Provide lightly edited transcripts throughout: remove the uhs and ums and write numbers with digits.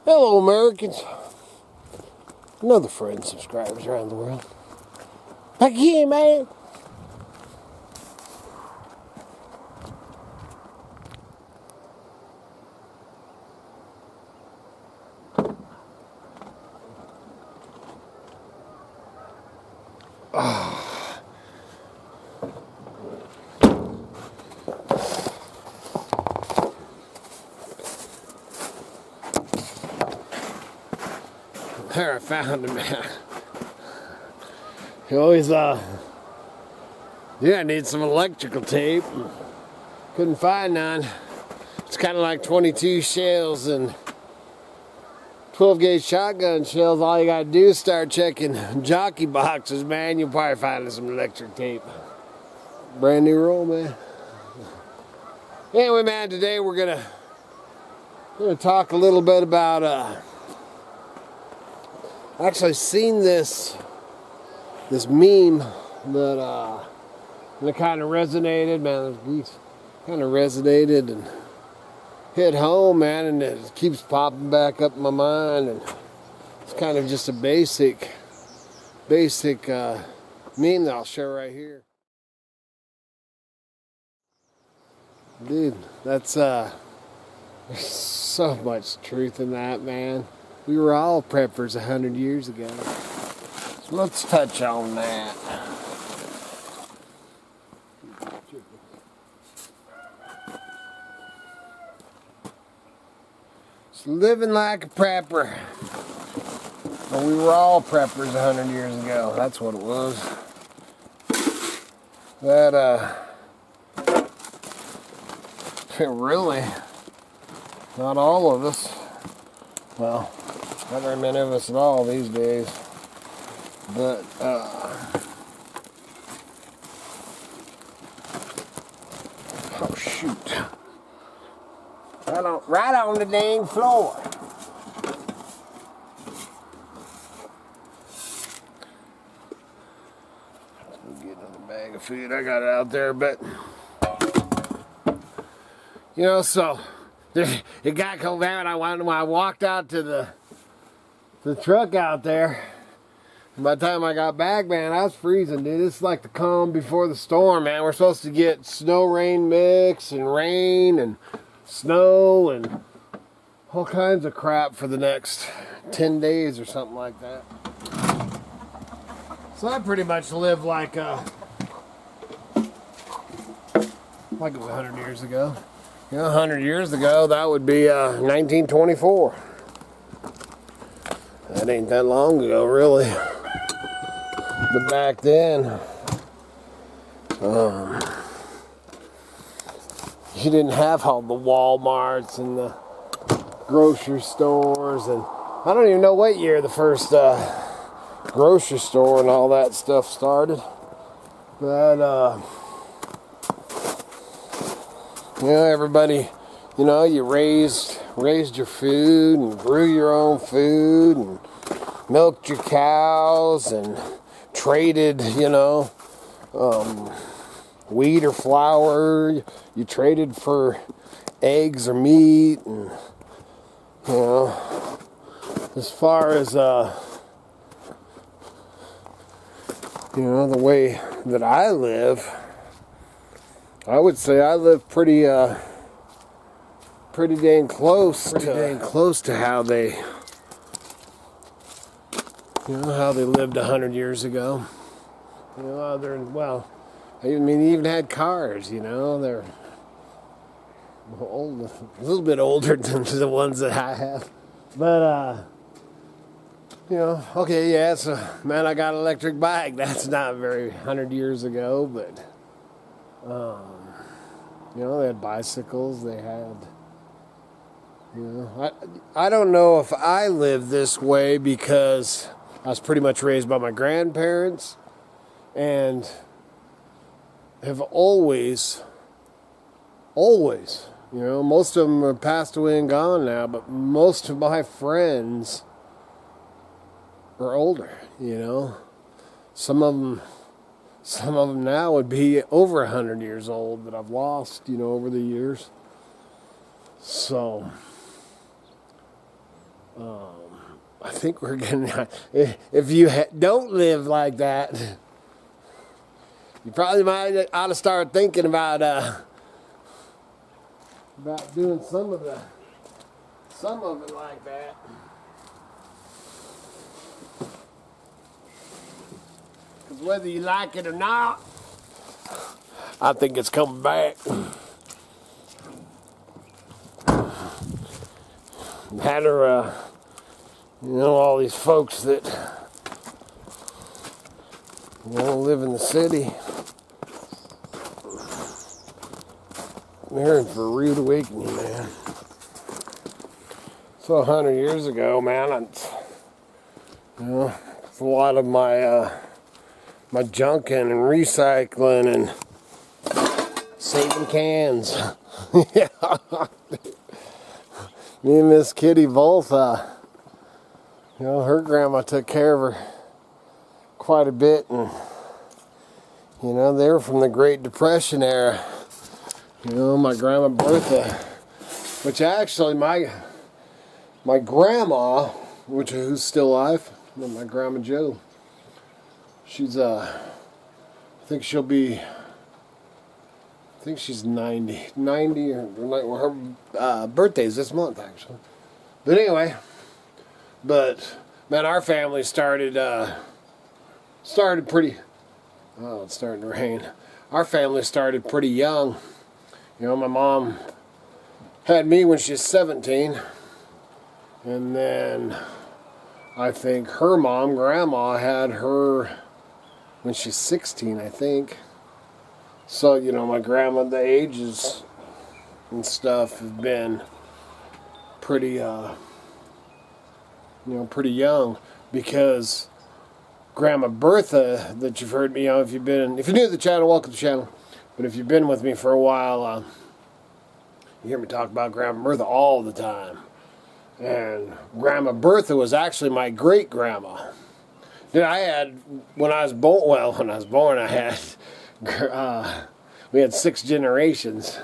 Hello, Americans. Another friend, subscribers around the world. Back again, man. There, I found him, man. He always, I need some electrical tape. Couldn't find none. It's kind of like 22 shells and 12 gauge shotgun shells. All you gotta do is start checking jockey boxes, man. You'll probably find some electric tape. Brand new roll, man. Anyway, man, today we're gonna talk a little bit about, I actually seen this meme that kind of resonated, man. Those geese kind of resonated and hit home, man, and it keeps popping back up in my mind. And it's kind of just a basic meme that I'll share right here. Dude, that's there's so much truth in that, man. We were all preppers 100 years ago. So let's touch on that. So living like a prepper. Well, we were all preppers 100 years ago. That's what it was. That, really, not all of us. Well, not very many of us at all these days. But, oh shoot. Right on the dang floor. Let's go get another bag of food. I got it out there, but, you know, so it got cold down. I walked out to the truck out there. And by the time I got back, man, I was freezing, dude. It's like the calm before the storm, man. We're supposed to get snow rain mix and rain and snow and all kinds of crap for the next 10 days or something like that. So I pretty much live like it was 100 years ago. You know, 100 years ago, that would be 1924. That ain't that long ago, really. But back then, you didn't have all the Walmarts and the grocery stores, and I don't even know what year the first grocery store and all that stuff started. But you know, everybody, you know, you raised your food and grew your own food and milked your cows and traded, you know, wheat or flour. You traded for eggs or meat, and you know, as far as you know, the way that I live, I would say I live pretty dang close to how they, you know, how they lived 100 years ago. You know, well, I mean, they even had cars, you know. They're old, a little bit older than the ones that I have. But, you know, okay, yeah, so, man, I got an electric bike. That's not very 100 years ago, but, you know, they had bicycles, they had, you know, I don't know if I live this way because I was pretty much raised by my grandparents and have always, you know, most of them are passed away and gone now, but most of my friends are older, you know. Some of them now would be over 100 years old that I've lost, you know, over the years. So, I think we're gonna, if you don't live like that, you probably ought to start thinking about doing some of it like that. Because whether you like it or not, I think it's coming back. Had her, all these folks that, live in the city. They're in for a rude awakening, man. So 100 years ago, man, it's a lot of my my junking and recycling and saving cans. Yeah. Me and Miss Kitty both, her grandma took care of her quite a bit, and they were from the Great Depression era. My grandma Bertha, which actually my grandma, who's still alive, my grandma Jo, she's I think she's 90 or her birthday's this month actually. But anyway, man, our family started pretty. Oh, it's starting to rain. Our family started pretty young. My mom had me when she was 17, and then I think her mom, grandma, had her when she's 16, I think. So, my grandma, the ages and stuff have been pretty, pretty young, because Grandma Bertha, that you've heard me, if you're new to the channel, welcome to the channel. But if you've been with me for a while, you hear me talk about Grandma Bertha all the time. And Grandma Bertha was actually my great-grandma. When I was born, I had, we had 6 generations.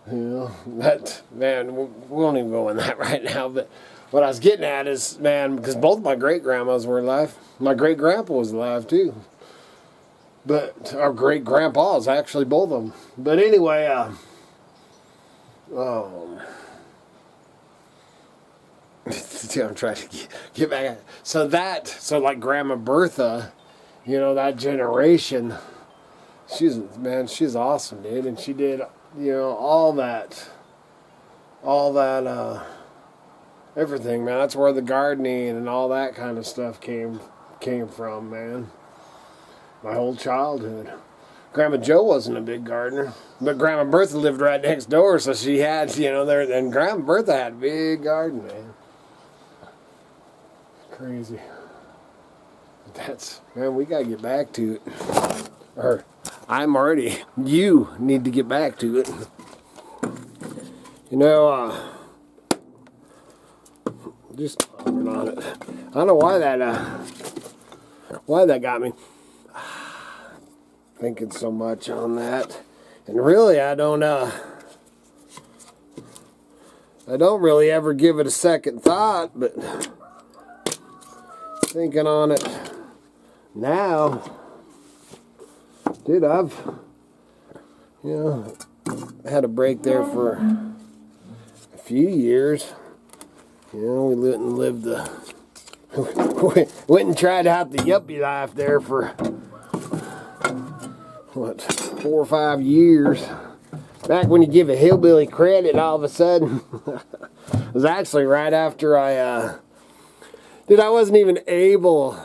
That, man, we won't even go in that right now. But what I was getting at is, man, because both my great-grandmas were alive. My great-grandpa was alive, too. But our great-grandpas, actually, both of them. But anyway, I'm trying to get back. So like Grandma Bertha, that generation, she's awesome, dude. And she did, all that, everything, man. That's where the gardening and all that kind of stuff came from, man. My whole childhood. Grandma Jo wasn't a big gardener, but Grandma Bertha lived right next door, so she had, and Grandma Bertha had a big garden, man. Crazy. Man, we gotta get back to it. Or, you need to get back to it. Just talking on it. I don't know why that got me thinking so much on that. And really, I don't really ever give it a second thought, but thinking on it now, dude, I've had a break there for a few years. We went and tried out the yuppie life there for 4 or 5 years. Back when you give a hillbilly credit, all of a sudden, it was actually right after I wasn't even able,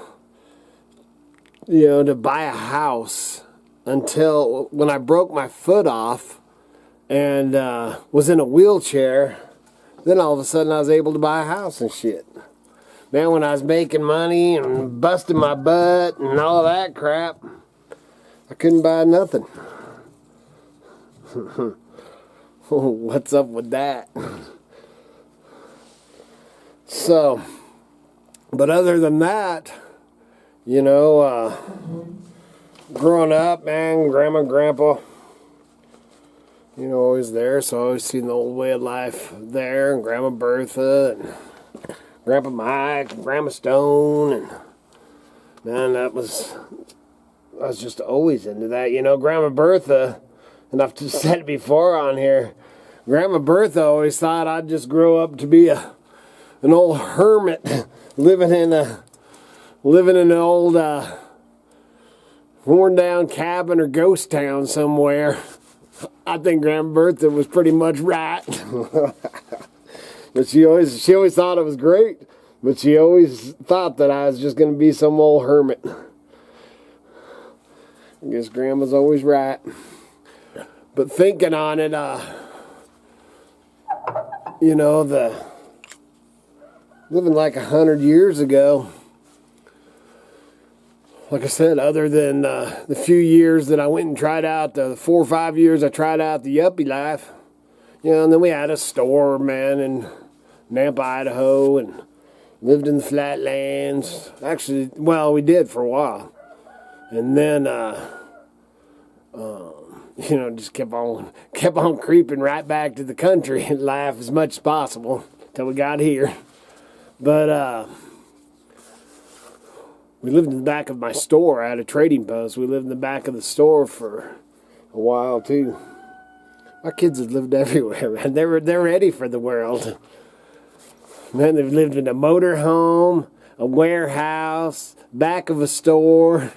to buy a house until when I broke my foot off and was in a wheelchair. Then all of a sudden I was able to buy a house and shit. Man, when I was making money and busting my butt and all that crap, I couldn't buy nothing. What's up with that? So, but other than that, growing up, man, Grandma and Grandpa, always there, so I always seen the old way of life there, and Grandma Bertha, and Grandpa Mike, Grandma Stone, and man, I was just always into that. You know, Grandma Bertha, and I've just said it before on here, Grandma Bertha always thought I'd just grow up to be an old hermit living in an old worn down cabin or ghost town somewhere. I think Grandma Bertha was pretty much right. But she always thought it was great, but she always thought that I was just going to be some old hermit. I guess Grandma's always right. But thinking on it, you know, living like 100 years ago, like I said, other than the few years that I went and tried out, the 4 or 5 years I tried out the yuppie life, you know, and then we had a store, man, in Nampa, Idaho, and lived in the flatlands. Actually, well, we did for a while. And then, you know, just kept on creeping right back to the country and life as much as possible till we got here. But, we lived in the back of my store. I had a trading post. We lived in the back of the store for a while, too. My kids have lived everywhere, man. They're ready for the world. Man, they've lived in a motor home, a warehouse, back of a store,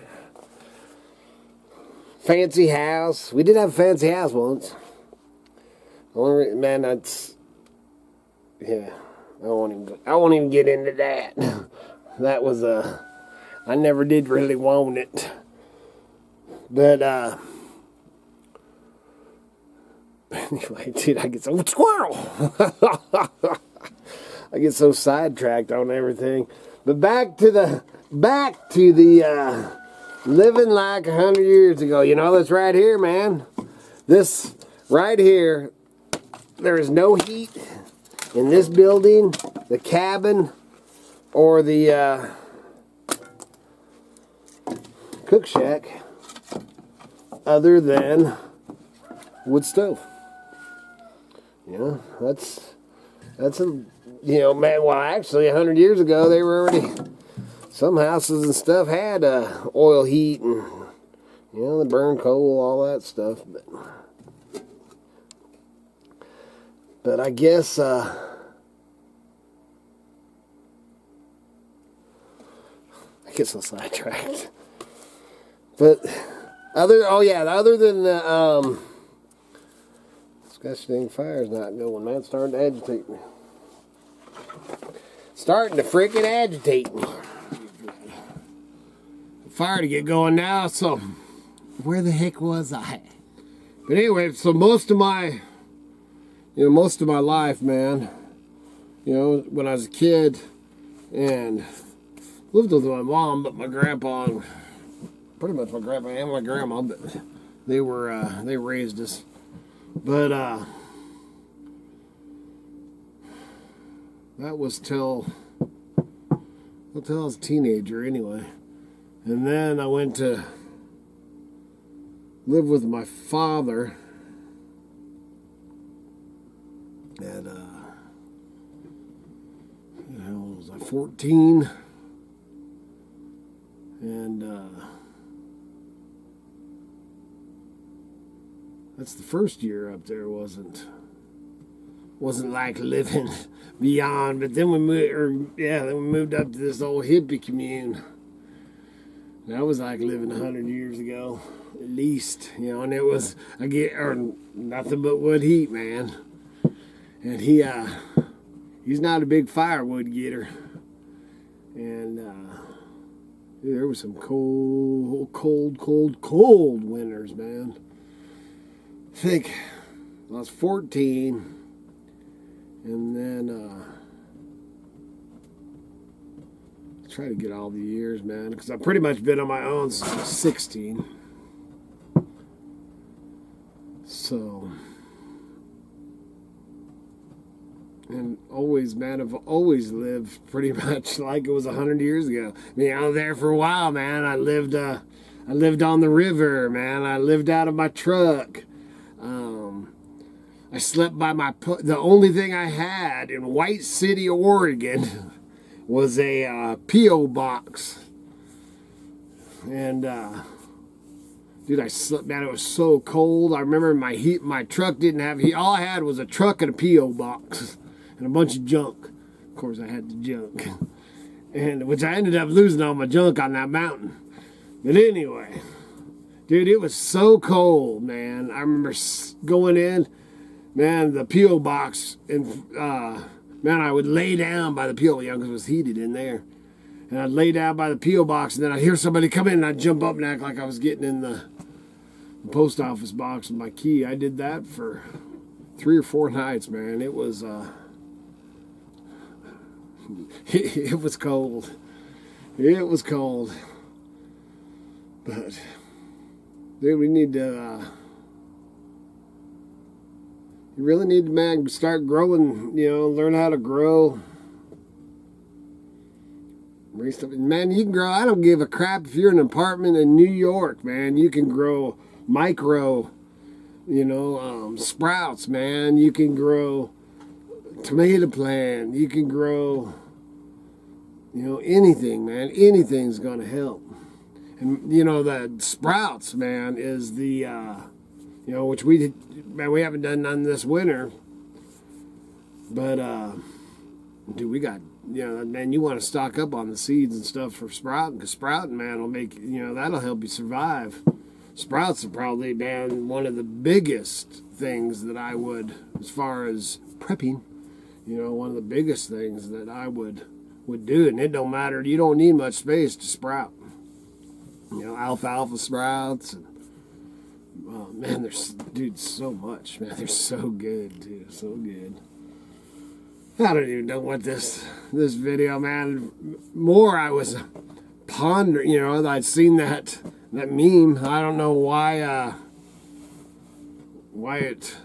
fancy house. We did have a fancy house once. Man, that's, yeah, I won't even get into that. That was I never did really want it. But, anyway, dude, I get so squirrel. I get so sidetracked on everything. But back to the living like 100 years ago. You know, that's right here, man. This right here, there is no heat in this building, the cabin, or the cook shack, other than wood stove. You know, that's a, you know, man, well, actually 100 years ago they were already, some houses and stuff had oil heat and, you know, they burn coal, all that stuff, but I guess I get so sidetracked. But other than the this gosh dang fire's not going, man. It's starting to agitate me. Starting to freaking agitate me. Fire to get going now, so where the heck was I? But anyway, so most of my life, man, you know, when I was a kid and lived with my mom, but my grandpa and pretty much my grandpa and my grandma, but they raised us. But that was till I was a teenager anyway. And then I went to live with my father at how old was I? 14. And that's the first year up there wasn't like living beyond, but then we moved up to this old hippie commune. That was like living 100 years ago, at least, you know, and it was nothing but wood heat, man. And he's not a big firewood getter, and there was some cold winters, man. I think I was 14, and then try to get all the years, man, because I've pretty much been on my own since I was 16. So, and always, man, I've always lived pretty much like it was 100 years ago. I mean, I was there for a while, man. I lived on the river, man. I lived out of my truck. I slept by the only thing I had in White City, Oregon was a P.O. box. And, dude, I slept, man, it was so cold. I remember my truck didn't have heat. All I had was a truck and a P.O. box and a bunch of junk. Of course, I had the junk. And which I ended up losing all my junk on that mountain. But anyway, dude, it was so cold, man. I remember going in, man, the P.O. box, and man, I would lay down by the P.O. because it was heated in there. And I'd lay down by the P.O. box, and then I'd hear somebody come in, and I'd jump up and act like I was getting in the post office box with my key. I did that for 3 or 4 nights, man. It was, it was cold. It was cold. But, dude, we need to, you really need to, man, start growing, learn how to grow. Man, you can grow, I don't give a crap if you're in an apartment in New York, man. You can grow micro, sprouts, man. You can grow tomato plant. You can grow, anything, man. Anything's going to help. And, the sprouts, man, is the, which we haven't done none this winter. But, dude, we got, man, you want to stock up on the seeds and stuff for sprouting, because sprouting, man, will make, that'll help you survive. Sprouts are probably, man, one of the biggest things that I would, as far as prepping, one of the biggest things that I would do. And it don't matter, you don't need much space to sprout. Alfalfa sprouts, and man, there's, dude, so much, man. They're so good, too, so good. I don't even know what this video, man. More I was pondering, I'd seen that meme. I don't know why it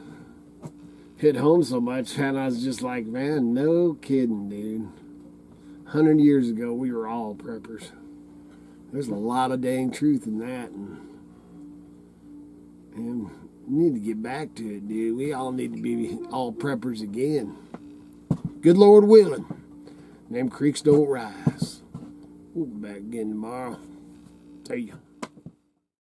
hit home so much, and I was just like, man, no kidding, dude. 100 years ago, we were all preppers. There's a lot of dang truth in that, and we need to get back to it, dude. We all need to be all preppers again. Good Lord willing, them creeks don't rise. We'll be back again tomorrow. See ya.